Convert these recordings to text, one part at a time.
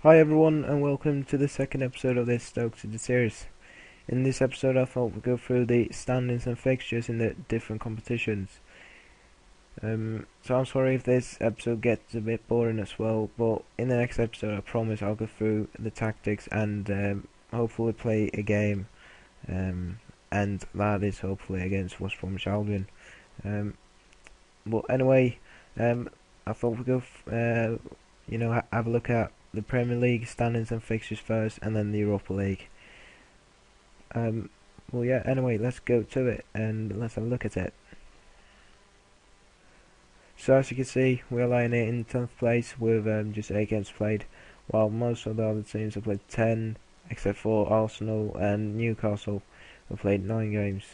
Hi everyone and welcome to the second episode of this Stoke to the series. In this episode I thought we'd go through the standings and fixtures in the different competitions. So I'm sorry if this episode gets a bit boring as well, but in the next episode I promise I'll go through the tactics and hopefully play a game, and that is hopefully against West Bromwich Albion. But anyway, I thought we'd go have a look at the Premier League standings and fixtures first, and then the Europa League. Anyway, let's go to it and let's have a look at it. So as you can see, we're lying here in 10th place with just 8 games played, while most of the other teams have played 10, except for Arsenal and Newcastle, who played 9 games.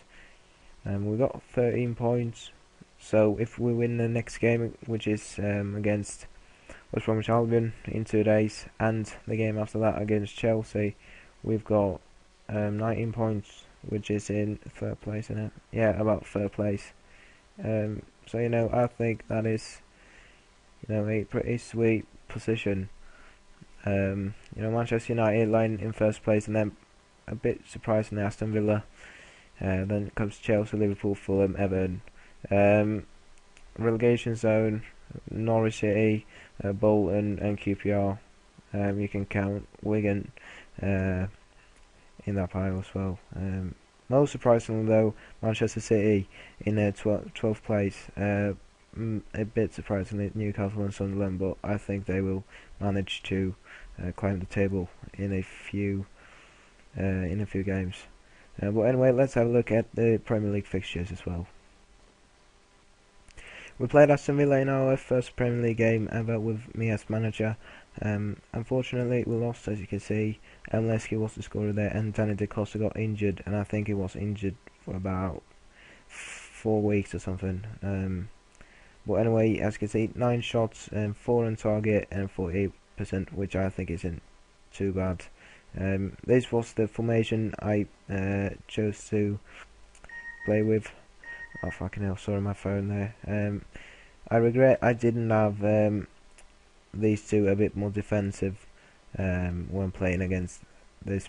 We've got 13 points, so if we win the next game, which is against West Bromwich Albion in 2 days, and the game after that against Chelsea, we've got 19 points, which is in third place, isn't it? Yeah, about third place. So I think that is a pretty sweet position. Manchester United lying in first place, and then a bit surprisingly Aston Villa. Then comes Chelsea, Liverpool, Fulham, Everton. Relegation zone, Norwich City, Bolton and QPR. You can count Wigan in that pile as well. Most surprisingly though, Manchester City in 12th place. A bit surprisingly, Newcastle and Sunderland, but I think they will manage to climb the table in a few games. But anyway, let's have a look at the Premier League fixtures as well. We played Aston Villa in our first Premier League game ever with me as manager. Unfortunately, we lost, as you can see. Lesky was the scorer there, and Danny Da Costa got injured, and I think he was injured for about 4 weeks or something. But anyway, as you can see, 9 shots, 4 on target, and 48%, which I think isn't too bad. This was the formation I chose to play with. Oh fucking hell, sorry, my phone there. I regret I didn't have these two a bit more defensive when playing against this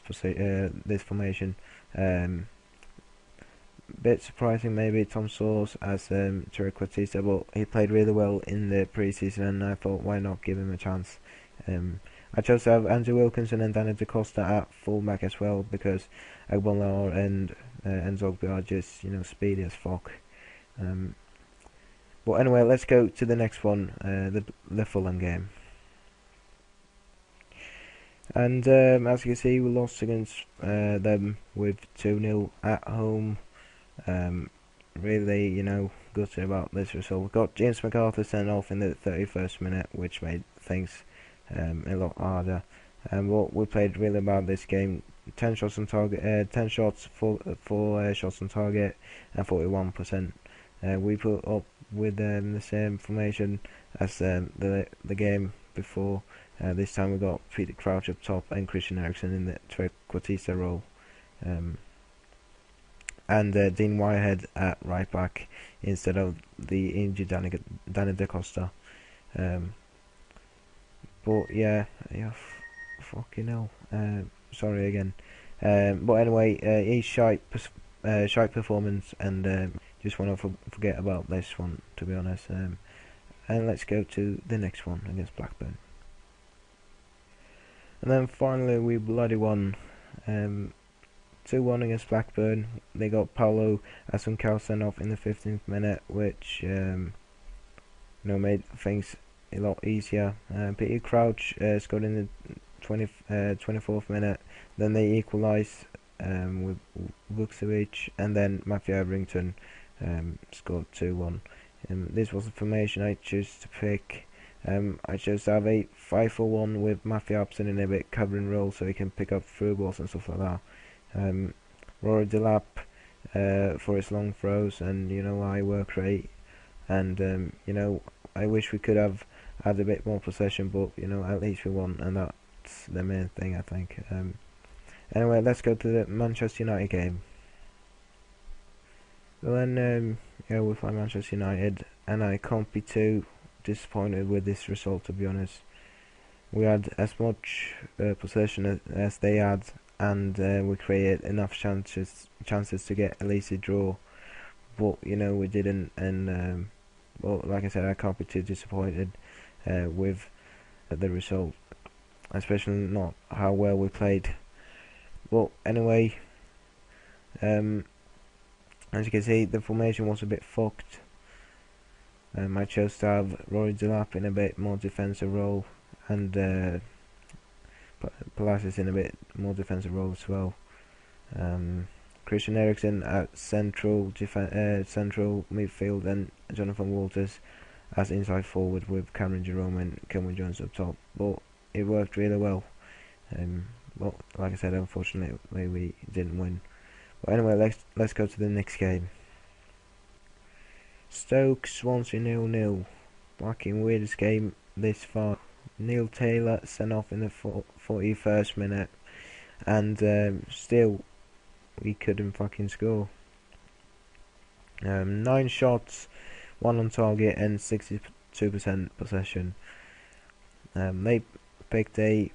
formation. Bit surprising maybe Tom Sauce as Trequartista, but he played really well in the pre-season, and I thought why not give him a chance. I chose to have Andrew Wilkinson and Danny Da Costa at fullback as well, because Agbonlahor and Zogby are just speedy as fuck. But anyway, let's go to the next one, the Fulham game. And as you can see, we lost against them with 2-0 at home. Really, gutted about this result. We got James McArthur sent off in the 31st minute, which made things a lot harder. But we played really bad this game. 10 shots on target, 10 shots, 4 shots on target, and 41%. We put up with the same formation as the game before. This time we got Peter Crouch up top and Christian Eriksen in the Trequartista role. And Dean Whitehead at right back instead of the injured Danny Da Costa. But yeah, fucking hell. Sorry again. But anyway, he's shite performance, and just want to forget about this one, to be honest. And let's go to the next one against Blackburn. And then finally we bloody won. 2-1 against Blackburn. They got Paulo Asuncao sent off in the 15th minute, which made things a lot easier. Peter Crouch scored in the 24th minute. Then they equalised with Vukcevic, and then Matthew Everington scored 2-1. This was the formation I chose to pick. I chose to have a 5-4-1 with Matthew Upson in a bit covering role, so he can pick up through balls and stuff like that. Rory Delap for his long throws, and high work rate. And I wish we could have had a bit more possession, but at least we won, and that's the main thing, I think. Anyway, let's go to the Manchester United game. So then, we play Manchester United, and I can't be too disappointed with this result, to be honest. we had as much possession as they had, and we created enough chances to get at least a draw, but you know we didn't. And well, like I said, I can't be too disappointed with the result, especially not how well we played. But anyway, as you can see, the formation was a bit fucked. I chose to have Rory Delap in a bit more defensive role, and Palacios in a bit more defensive role as well. Christian Eriksen at central midfield, and Jonathan Walters as inside forward with Cameron Jerome and Kelvin Jones up top. But it worked really well. But like I said, unfortunately we didn't win. But anyway, let's go to the next game. Stoke Swansea 0-0. Fucking weirdest game this far. Neil Taylor sent off in the 41st minute, and still we couldn't fucking score. 9 shots, 1 on target, and 62% possession. They picked a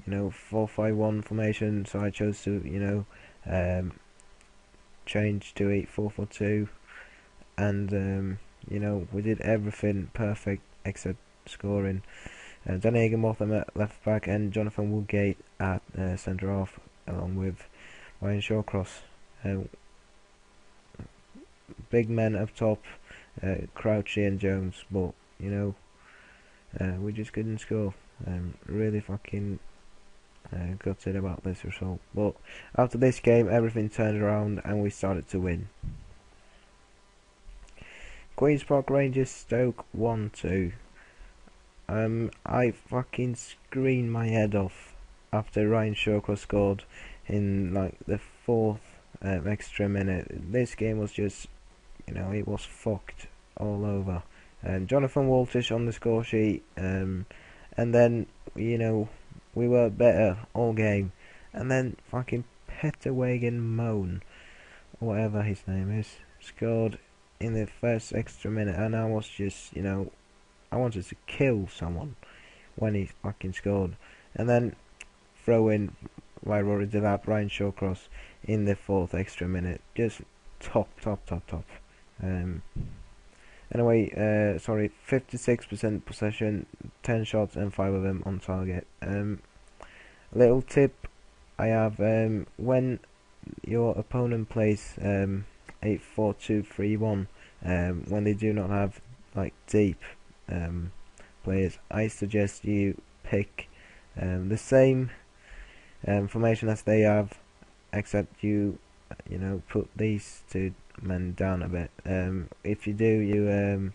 4-5-1 formation, so I chose to change to a 4-4-2, and we did everything perfect except scoring. Danny Higginbotham at left back and Jonathan Woodgate at centre half, along with Ryan Shawcross. Big men up top, Crouchy and Jones, but we just couldn't score. Really fucking gutted about this result. But after this game, everything turned around and we started to win. Queen's Park Rangers Stoke 1-2. I fucking screamed my head off after Ryan Shawcross scored in like the 4th extra minute. This game was just, it was fucked all over. Jonathan Walters on the score sheet, and then we were better all game, and then fucking Peter Wagan Moan, or whatever his name is, scored in the first extra minute, and I was just, I wanted to kill someone when he fucking scored. And then throw in by Rory Delap, Ryan Shawcross in the 4th extra minute. Just top. Anyway, sorry, 56% possession, 10 shots and 5 of them on target. Little tip I have, when your opponent plays a 4-2-3-1, when they do not have like deep players, I suggest you pick the same formation as they have, except you put these 2 men down a bit. If you do, you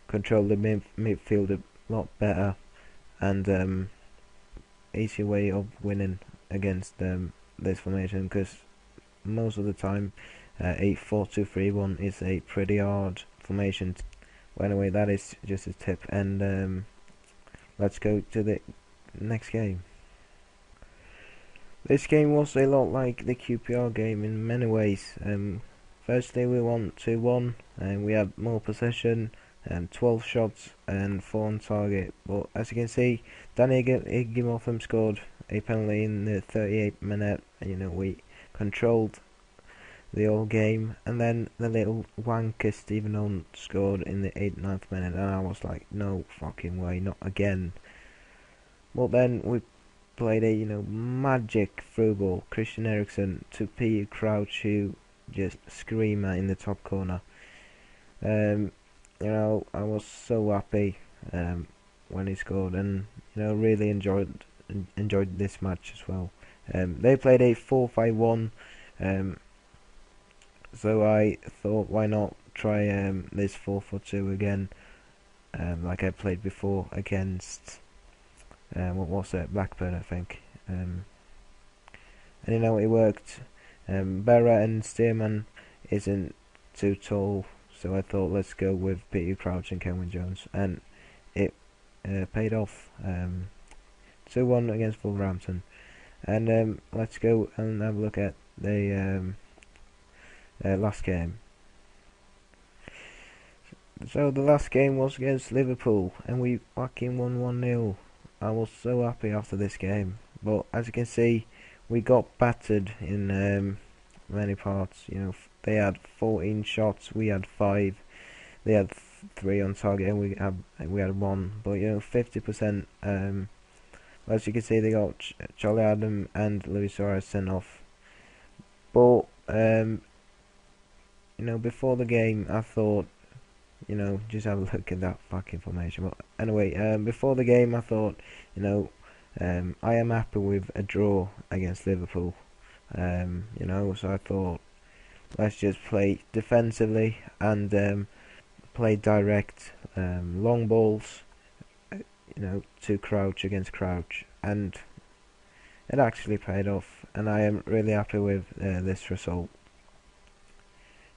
control the midfield a lot better, and easy way of winning against this formation, because most of the time a 4-2-3-1 is a pretty hard formation. Well, anyway, that is just a tip, and let's go to the next game. This game was a lot like the QPR game in many ways. Firstly, we won 2-1, and we had more possession, 12 shots and 4 on target. But as you can see, Danny Higginbotham scored a penalty in the 38th minute, and we controlled the whole game. And then the little wanker Stephen Hunt scored in the 89th minute, and I was like, no fucking way, not again. Well, then we played a magic through ball, Christian Eriksen to Peter Crouch, who just screamer in the top corner. I was so happy when he scored, and really enjoyed this match as well. They played a 4-5-1, so I thought, why not try this 4-4-2 again, like I played before against what was it, Blackburn, I think. And it worked. Berra and Stearman isn't too tall, so I thought, let's go with Peter Crouch and Kelvin Jones, and it paid off. 2-1 against Wolverhampton. And let's go and have a look at the last game. So the last game was against Liverpool, and we fucking won 1-0. I was so happy after this game. But as you can see, we got battered in many parts. You know, they had 14 shots, we had 5. They had 3 on target, and we had 1. But you know, 50%. As you can see, they got Charlie Adam and Luis Suarez sent off. But you know, before the game, I thought, you know, just have a look at that fucking formation. But anyway, before the game, I thought, you know, I am happy with a draw against Liverpool. You know, so I thought, let's just play defensively and play direct, long balls, you know, to Crouch against Crouch, and it actually paid off, and I am really happy with this result.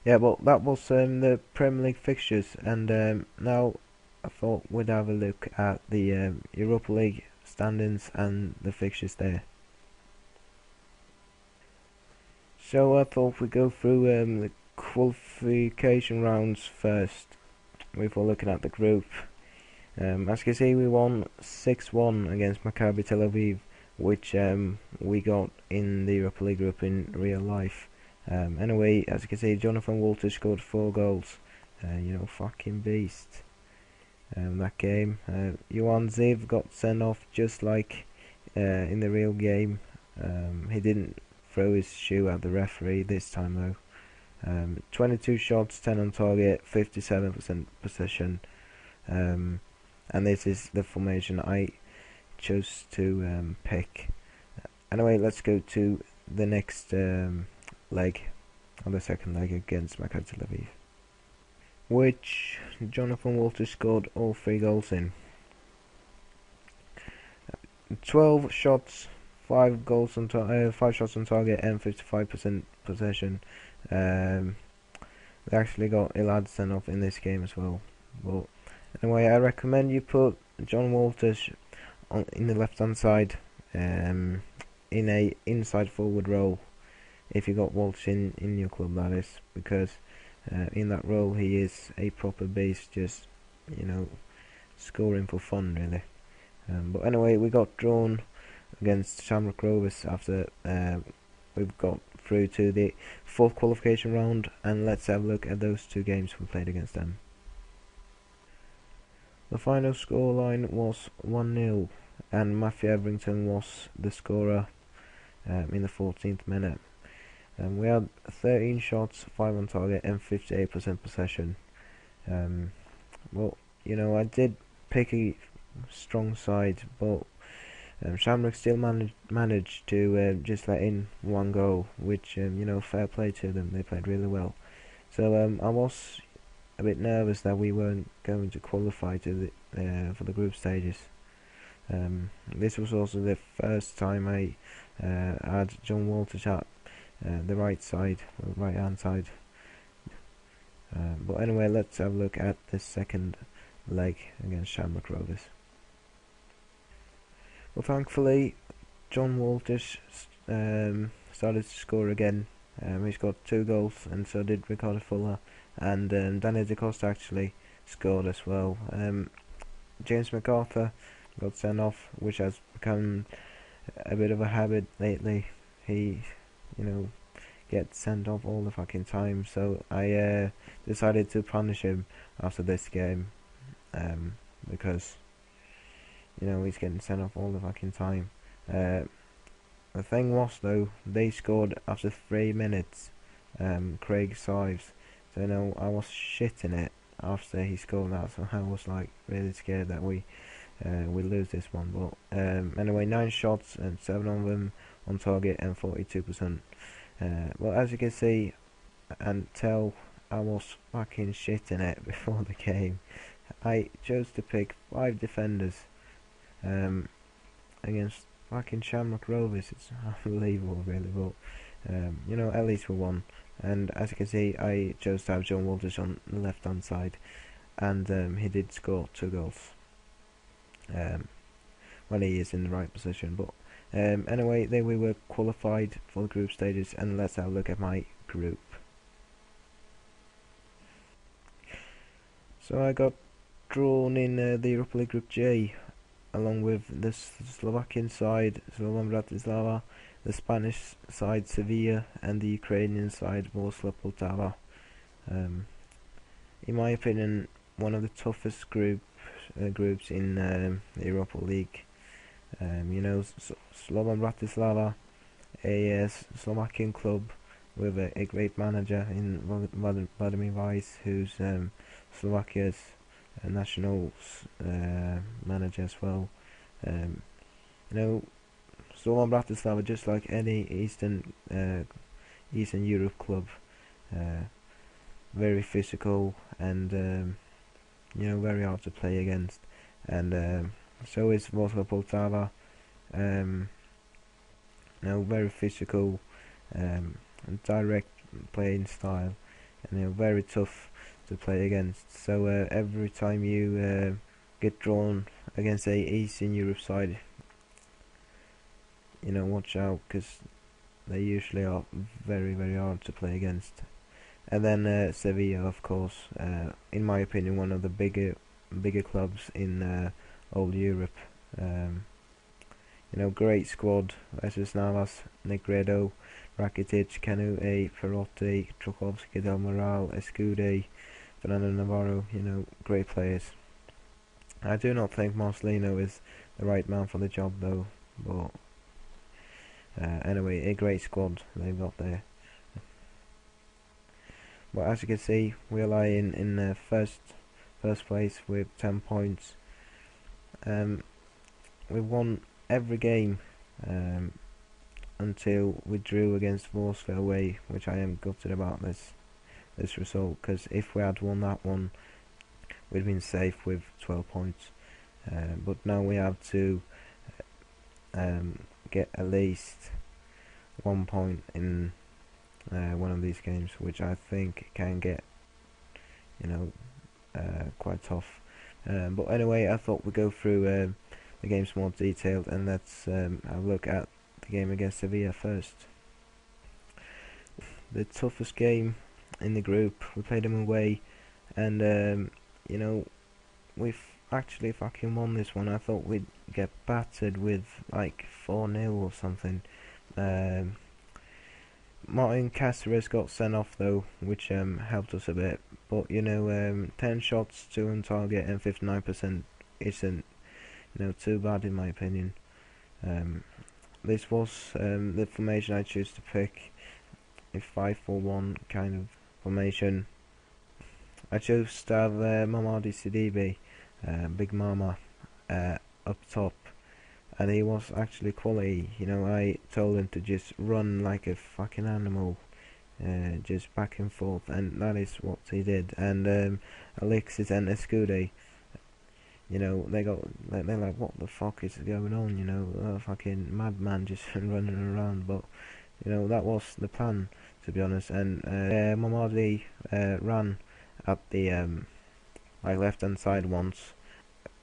Yeah, well, that was the Premier League fixtures, and now I thought we'd have a look at the Europa League standings and the fixtures there. So I thought we'd go through the qualification rounds first, before looking at the group. As you can see, we won 6-1 against Maccabi Tel Aviv, which we got in the Europa League group in real life. Anyway, as you can see, Jonathan Walters scored 4 goals. You know, fucking beast. That game. Johan Ziv got sent off just like in the real game. He didn't throw his shoe at the referee this time though. 22 shots, 10 on target, 57% possession. And this is the formation I chose to pick. Anyway, let's go to the next leg, or the second leg against Maccabi Tel Aviv, which Jonathan Walters scored all 3 goals in. 12 shots, 5 goals on 5 shots on target, and 55% possession. They actually got Elad sent off in this game as well. But anyway, I recommend you put John Walters in the left hand side, in a inside forward role, if you got Walters in your club, that is, because in that role he is a proper beast, just, you know, scoring for fun really. But anyway, we got drawn against Shamrock Rovers after we've got through to the 4th qualification round, and let's have a look at those 2 games we played against them. The final scoreline was 1-0, and Matthew Everington was the scorer in the 14th minute. We had 13 shots, 5 on target, and 58% possession. Well, you know, I did pick a strong side, but Shamrock still managed to just let in 1 goal, which, you know, fair play to them. They played really well. So I was a bit nervous that we weren't going to qualify to the for the group stages. This was also the first time I had John Walters at the right hand side. But anyway, let's have a look at the second leg against Shamrock Rovers. Well, thankfully, John Walters started to score again. He's got 2 goals, and so did Ricardo Fuller, and Daniel Da Costa actually scored as well. James MacArthur got sent off, which has become a bit of a habit lately. He, you know, gets sent off all the fucking time, so I decided to punish him after this game, because, you know, he's getting sent off all the fucking time. The thing was, though, they scored after 3 minutes, Craig Sives, so, you know, I was shitting it after he scored that, so I was like really scared that we lose this one. But anyway, 9 shots and 7 of them on target and 42%. Well, as you can see and tell, I was fucking shitting it before the game. I chose to pick 5 defenders against fucking Shamrock Rovers. It's unbelievable, really, but you know, at least we won. And as you can see, I chose to have John Walters on the left hand side, and he did score 2 goals when he is in the right position. But anyway, then we were qualified for the group stages, and let's have a look at my group. So I got drawn in the Europa League Group J along with the Slovakian side, Slovan Bratislava, the Spanish side, Sevilla, and the Ukrainian side, Ворskла Poltava. In my opinion, one of the toughest groups in the Europa League. Slovan Bratislava, a Slovakian club with a great manager in Vladimir Weiss, who's Slovakia's national manager as well. Slovan Bratislava, just like any Eastern Europe club, very physical and very hard to play against, and so is Ворskла Poltava. Very physical, and direct playing style, and very tough to play against. So every time you get drawn against a Eastern Europe side, watch out, because they usually are very, very hard to play against. And then Sevilla, of course, in my opinion, one of the bigger clubs in old Europe. Great squad: Jesus Navas, Negredo, Rakitic, Canute, Perotti, Trukowski, Del Moral, Escude, Fernando Navarro. Great players. I do not think Marcelino is the right man for the job, though. But anyway, a great squad they've got there. But as you can see, we lie in first place with 10 points. We won every game until we drew against Ворskla away, which I am gutted about this result, because if we had won that one, we'd been safe with 12 points. But now we have to get at least 1 point in one of these games, which I think can get quite tough. But anyway, I thought we'd go through the games more detailed, and let's have a look at the game against Sevilla first. The toughest game in the group. We played them away, and we've actually fucking won this one. I thought we'd get battered with like 4-0 or something. Martin Cáceres got sent off though, which helped us a bit. But 10 shots, 2 on target, and 59% isn't too bad in my opinion. This was the formation I choose to pick, a 5-4-1 kind of formation. I chose to have Mamadi Sidibe, Big Mama, up top, and he was actually quality. I told him to just run like a fucking animal, just back and forth, and that is what he did. And Alexis and Escude, they're like, what the fuck is going on? A fucking madman just running around. But that was the plan, to be honest. And Mamadi ran at the left hand side once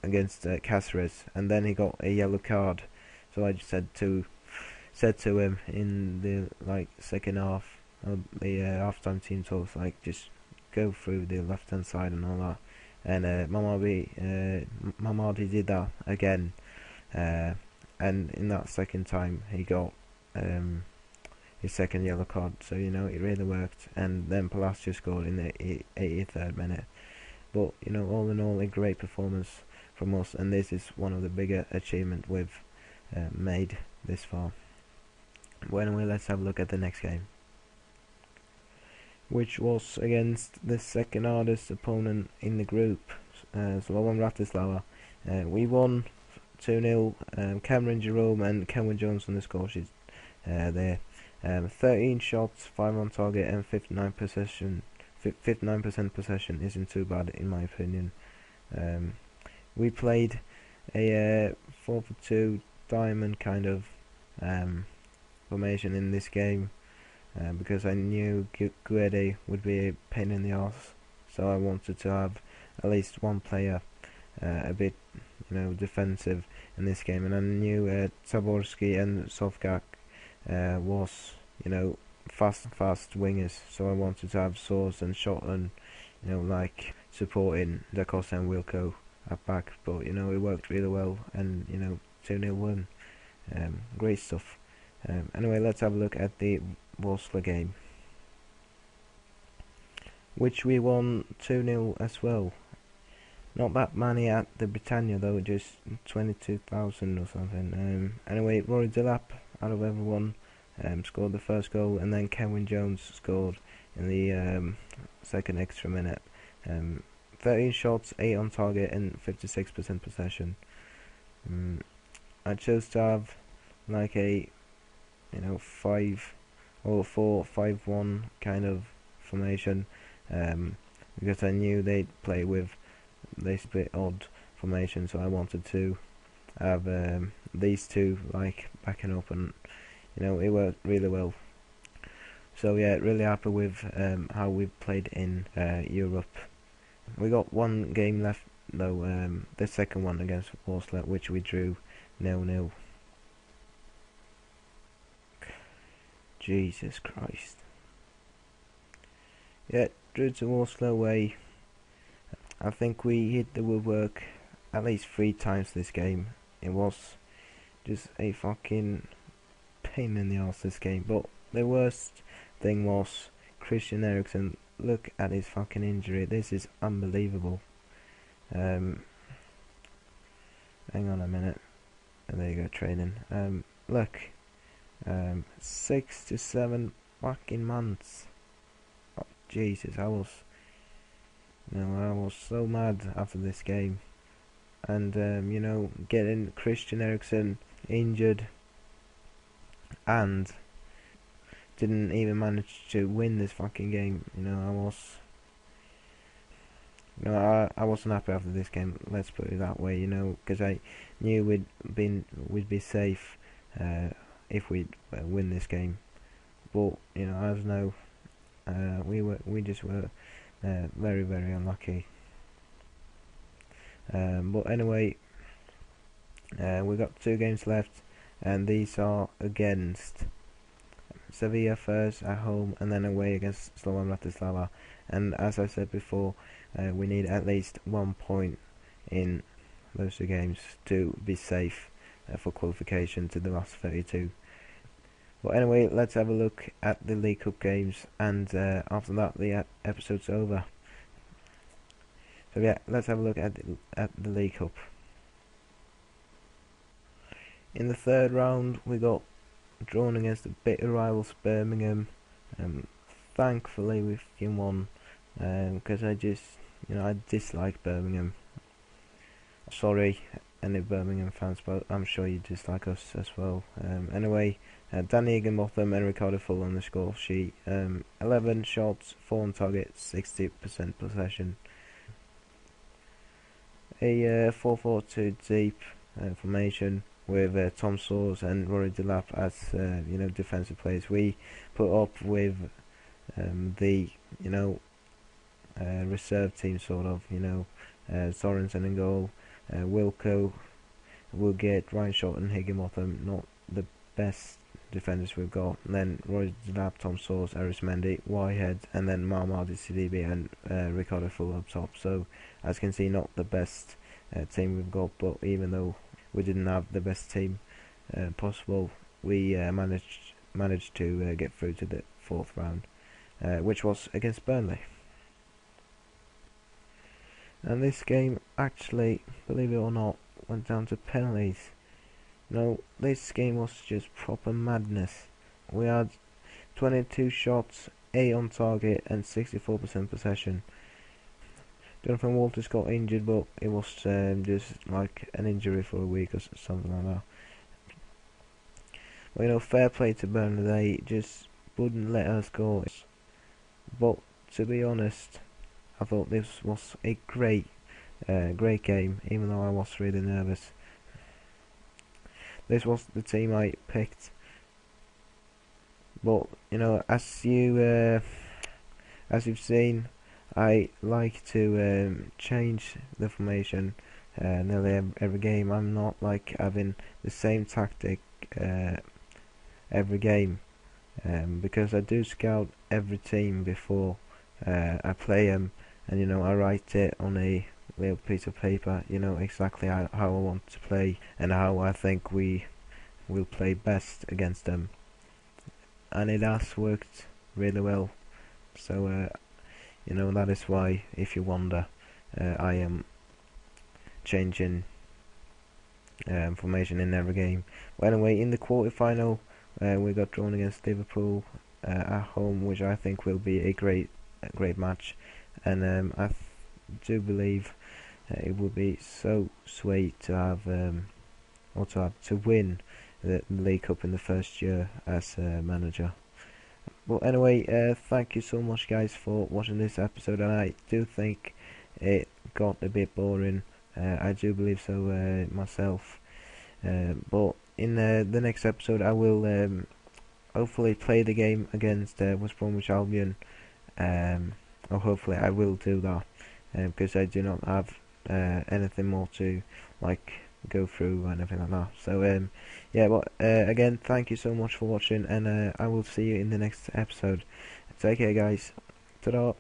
against Cáceres, and then he got a yellow card. So I just said to him in the second half of the halftime team talks, just go through the left hand side and all that. And Mamadi did that again, and in that second time he got his second yellow card. So it really worked. And then Palacio scored in the 83rd minute. But all in all, a great performance from us, and this is one of the bigger achievements we've made this far. But anyway, let's have a look at the next game, which was against the second hardest opponent in the group, Slovan Bratislava. We won 2-0. Cameron Jerome and Cameron Jones on the score sheet there. 13 shots, 5 on target, and 59% possession isn't too bad in my opinion. We played a 4-4-2 diamond kind of formation in this game, because I knew Guede would be a pain in the arse, so I wanted to have at least one player a bit defensive in this game, and I knew Zaborski and Sovkak was fast wingers, so I wanted to have Source and Shotland supporting Da Costa and Wilco at back, but you know, it worked really well, and you know, 2-0 win. Great stuff. Anyway, let's have a look at the Wolseley game, which we won 2-0 as well. Not that many at the Britannia though, just 22,000 or something. Anyway, Rory Delap, out of everyone, scored the first goal, and then Kevin Jones scored in the second extra minute. 13 shots, 8 on target, and 56% possession. I chose to have like a 5 or 4-5-1 kind of formation, because I knew they'd play with this bit odd formation, so I wanted to have these two like backing up, and you know, it worked really well. So yeah, really happy with how we played in Europe. We got one game left though, the second one against Wolseley, which we drew 0-0. Jesus Christ. Yeah, drew to Wolseley away. I think we hit the woodwork at least 3 times this game. It was just a fucking pain in the arse this game. But the worst thing was Christian Eriksen. Look at his fucking injury. This is unbelievable. Hang on a minute. There you go, training. Look. 6 to 7 fucking months. Oh, Jesus, I was so mad after this game. And you know, getting Christian Eriksen injured and didn't even manage to win this fucking game. You know, I wasn't happy after this game. Let's put it that way. You know, because I knew we'd be safe if we'd win this game. But you know, as no, we just were very, very unlucky. But anyway, we got 2 games left, and these are against Sevilla first at home, and then away against Slovan Bratislava. And as I said before, we need at least 1 point in those 2 games to be safe for qualification to the last 32. But anyway, let's have a look at the League Cup games, and after that the episode's over. So yeah, let's have a look at the League Cup. In the 3rd round, we got drawn against the bitter rivals Birmingham. Thankfully we fucking won, because I dislike Birmingham. Sorry, any Birmingham fans, but I'm sure you dislike us as well. Anyway, Danny Higginbotham and Ricardo Full on the score sheet. 11 shots, 4 on target, 60% possession. A 4-4-2 deep formation with Tom Sawers and Rory Delap as defensive players. We put up with the reserve team sort of. Sorensen in goal, Wilco, Woolgate, Ryan Short and Higginbotham, not the best defenders we've got. And then Roy Delap, Tom Sawers, Aris Mendy, Whitehead, and then Marmadi CDB and Ricardo Full up top. So as you can see, not the best team we've got, but even though we didn't have the best team possible, we managed to get through to the 4th round, which was against Burnley. And this game actually, believe it or not, went down to penalties. No, this game was just proper madness. We had 22 shots, 8 on target and 64% possession. Jonathan Walters got injured, but it was just like an injury for a week or something like that. Well, fair play to Burnley, they just wouldn't let us go. But to be honest, I thought this was a great game, even though I was really nervous. This was the team I picked, but as you've seen, I like to change the formation nearly every game. I'm not like having the same tactic every game, because I do scout every team before I play them, and I write it on a little piece of paper, you know exactly how I want to play and how I think we will play best against them, and it has worked really well. So you know, that is why, if you wonder, I am changing formation in every game. Well, anyway, in the quarterfinal, we got drawn against Liverpool at home, which I think will be a great match, and I do believe it would be so sweet to have to win the League Cup in the first year as manager. Well, anyway, thank you so much, guys, for watching this episode, and I do think it got a bit boring. I do believe so myself. But in the next episode, I will hopefully play the game against West Bromwich Albion. Or hopefully I will do that, because I do not have anything more to like go through and everything like that. So yeah, but again, thank you so much for watching, and I will see you in the next episode. Take care, guys. Ta-da.